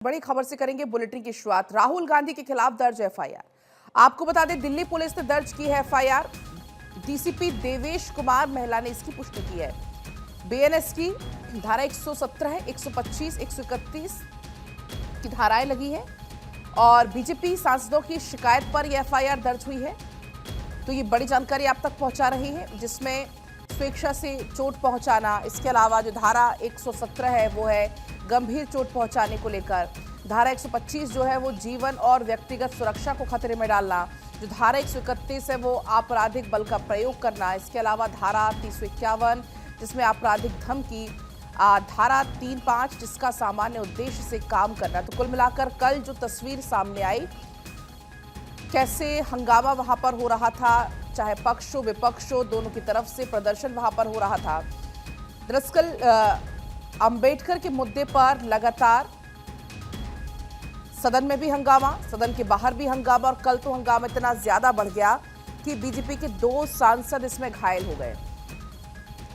बड़ी खबर से करेंगे बुलेटिन की शुरुआत। राहुल गांधी के खिलाफ दर्ज एफआईआर। आपको बता दें, दिल्ली पुलिस ने दर्ज की है एफआईआर। डीसीपी देवेश कुमार महिला ने इसकी पुष्टि की है। बीएनएस की धारा 117 है, 125, 131 की धाराएं लगी है और बीजेपी सांसदों की शिकायत पर यह एफआईआर दर्ज हुई है। तो ये बड़ी जानकारी आप तक पहुंचा रही है, जिसमें स्वेच्छा से चोट पहुंचाना, इसके अलावा जो धारा 117 है वो है गंभीर चोट पहुंचाने को लेकर, धारा 125 जो है वो जीवन और व्यक्तिगत सुरक्षा को खतरे में डालना, जो धारा 131 है वो आपराधिक बल का प्रयोग करना, इसके अलावा धारा 351 जिसमें आपराधिक धमकी, धारा 35 जिसका सामान्य उद्देश्य से काम करना। तो कुल मिलाकर कल जो तस्वीर सामने आई, कैसे हंगामा वहां पर हो रहा था, चाहे पक्ष हो विपक्ष हो, दोनों की तरफ से प्रदर्शन वहां पर हो रहा था। दरअसल अंबेडकर के मुद्दे पर लगातार सदन में भी हंगामा, सदन के बाहर भी हंगामा, और कल तो हंगामा इतना ज्यादा बढ़ गया कि बीजेपी के 2 सांसद इसमें घायल हो गए।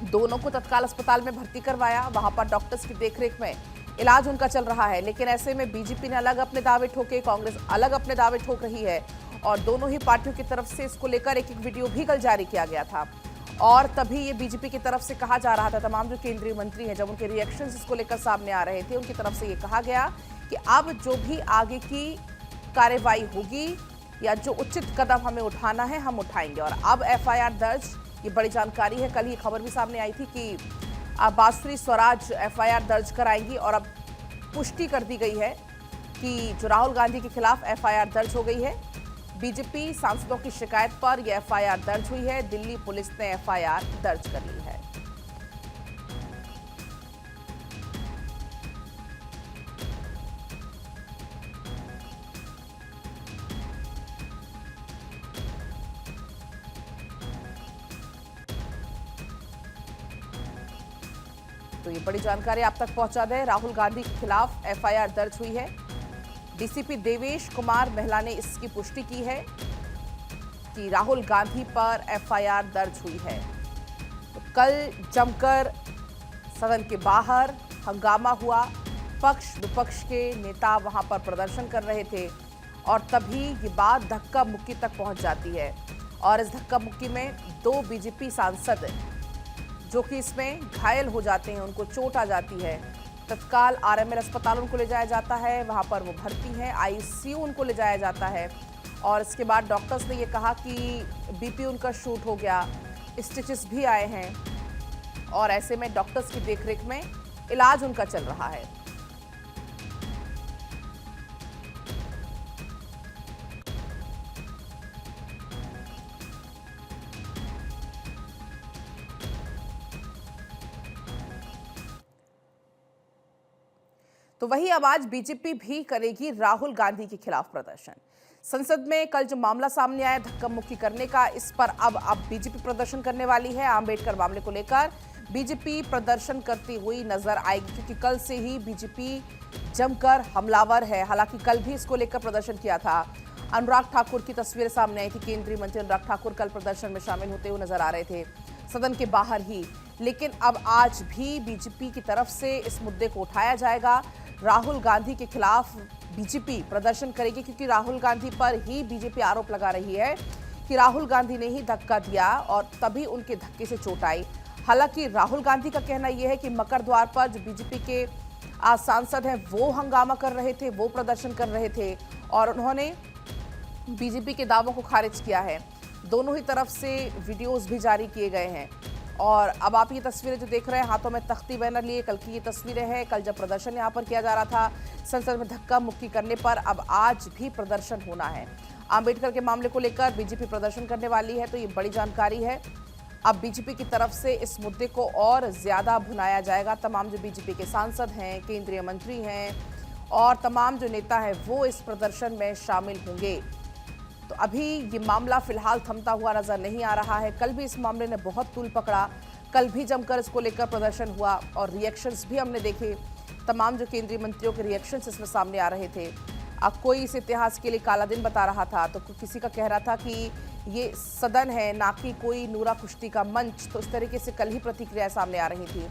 दोनों को तत्काल अस्पताल में भर्ती करवाया, वहां पर डॉक्टर्स की देखरेख में इलाज उनका चल रहा है। लेकिन ऐसे में बीजेपी ने अलग अपने दावे ठोके, कांग्रेस अलग अपने दावे ठोक रही है और दोनों ही पार्टियों की तरफ से इसको लेकर एक वीडियो भी कल जारी किया गया था। और तभी ये बीजेपी की तरफ से कहा जा रहा था, तमाम जो केंद्रीय मंत्री हैं, जब उनके रिएक्शंस इसको लेकर सामने आ रहे थे, उनकी तरफ से ये कहा गया कि अब जो भी आगे की कार्रवाई होगी या जो उचित कदम हमें उठाना है हम उठाएंगे। और अब एफआईआर दर्ज, ये बड़ी जानकारी है। कल ये खबर भी सामने आई थी कि बांसुरी स्वराज एफआईआर दर्ज कराएंगी और अब पुष्टि कर दी गई है कि जो राहुल गांधी के खिलाफ एफआईआर दर्ज हो गई है। बीजेपी सांसदों की शिकायत पर यह एफआईआर दर्ज हुई है। दिल्ली पुलिस ने एफआईआर दर्ज कर ली है। तो ये बड़ी जानकारी आप तक पहुंचा दें, राहुल गांधी के खिलाफ एफआईआर दर्ज हुई है। डीसीपी देवेश कुमार महिला ने इसकी पुष्टि की है कि राहुल गांधी पर एफआईआर दर्ज हुई है। तो कल जमकर सदन के बाहर हंगामा हुआ, पक्ष विपक्ष के नेता वहां पर प्रदर्शन कर रहे थे और तभी ये बात धक्का मुक्की तक पहुंच जाती है। और इस धक्का मुक्की में 2 बीजेपी सांसद जो कि इसमें घायल हो जाते हैं, उनको चोट आ जाती है। तत्काल आरएमएल अस्पताल उनको ले जाया जाता है, वहां पर वो भर्ती हैं, आईसीयू उनको ले जाया जाता है। और इसके बाद डॉक्टर्स ने ये कहा कि बीपी उनका शूट हो गया, स्टिचेस भी आए हैं और ऐसे में डॉक्टर्स की देखरेख में इलाज उनका चल रहा है। तो वही अब आज बीजेपी भी करेगी राहुल गांधी के खिलाफ प्रदर्शन। संसद में कल जो मामला सामने आया धक्का मुक्की करने का, इस पर अब बीजेपी प्रदर्शन करने वाली है। अंबेडकर मामले को लेकर बीजेपी प्रदर्शन करती हुई नजर आएगी, क्योंकि कल से ही बीजेपी जमकर हमलावर है। हालांकि कल भी इसको लेकर प्रदर्शन किया था। अनुराग ठाकुर की तस्वीरें सामने आई थी। केंद्रीय मंत्री अनुराग ठाकुर कल प्रदर्शन में शामिल होते हुए नजर आ रहे थे, सदन के बाहर ही। लेकिन अब आज भी बीजेपी की तरफ से इस मुद्दे को उठाया जाएगा। राहुल गांधी के खिलाफ बीजेपी प्रदर्शन करेगी, क्योंकि राहुल गांधी पर ही बीजेपी आरोप लगा रही है कि राहुल गांधी ने ही धक्का दिया और तभी उनके धक्के से चोट आई। हालांकि राहुल गांधी का कहना यह है कि मकर द्वार पर जो बीजेपी के सांसद हैं वो हंगामा कर रहे थे, वो प्रदर्शन कर रहे थे और उन्होंने बीजेपी के दावों को खारिज किया है। दोनों ही तरफ से वीडियोस भी जारी किए गए हैं। और अब आप ये तस्वीरें जो देख रहे हैं, हाथों में तख्ती बैनर लिए, कल की ये तस्वीरें हैं। कल जब प्रदर्शन यहाँ पर किया जा रहा था संसद में धक्का मुक्की करने पर, अब आज भी प्रदर्शन होना है। अंबेडकर के मामले को लेकर बीजेपी प्रदर्शन करने वाली है, तो ये बड़ी जानकारी है। अब बीजेपी की तरफ से इस मुद्दे को और ज्यादा भुनाया जाएगा। तमाम जो बीजेपी के सांसद हैं, केंद्रीय मंत्री हैं और तमाम जो नेता हैं वो इस प्रदर्शन में शामिल होंगे। तो अभी ये मामला फिलहाल थमता हुआ नजर नहीं आ रहा है। कल भी इस मामले ने बहुत तूल पकड़ा, कल भी जमकर इसको लेकर प्रदर्शन हुआ और रिएक्शंस भी हमने देखे। तमाम जो केंद्रीय मंत्रियों के रिएक्शंस इसमें सामने आ रहे थे। अब कोई इस इतिहास के लिए काला दिन बता रहा था, तो किसी का कह रहा था कि ये सदन है ना कि कोई नूरा कुश्ती का मंच। तो इस तरीके से कल ही प्रतिक्रिया सामने आ रही थी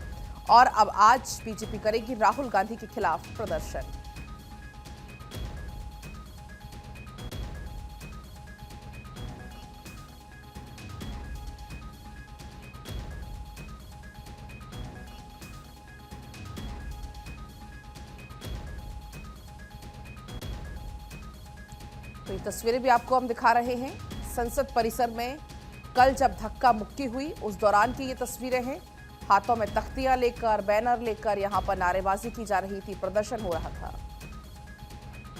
और अब आज बीजेपी करेगी राहुल गांधी के खिलाफ प्रदर्शन। तो ये तस्वीरें भी आपको हम दिखा रहे हैं। संसद परिसर में कल जब धक्का मुक्की हुई उस दौरान की ये तस्वीरें हैं। हाथों में तख्तियां लेकर, बैनर लेकर यहां पर नारेबाजी की जा रही थी, प्रदर्शन हो रहा था।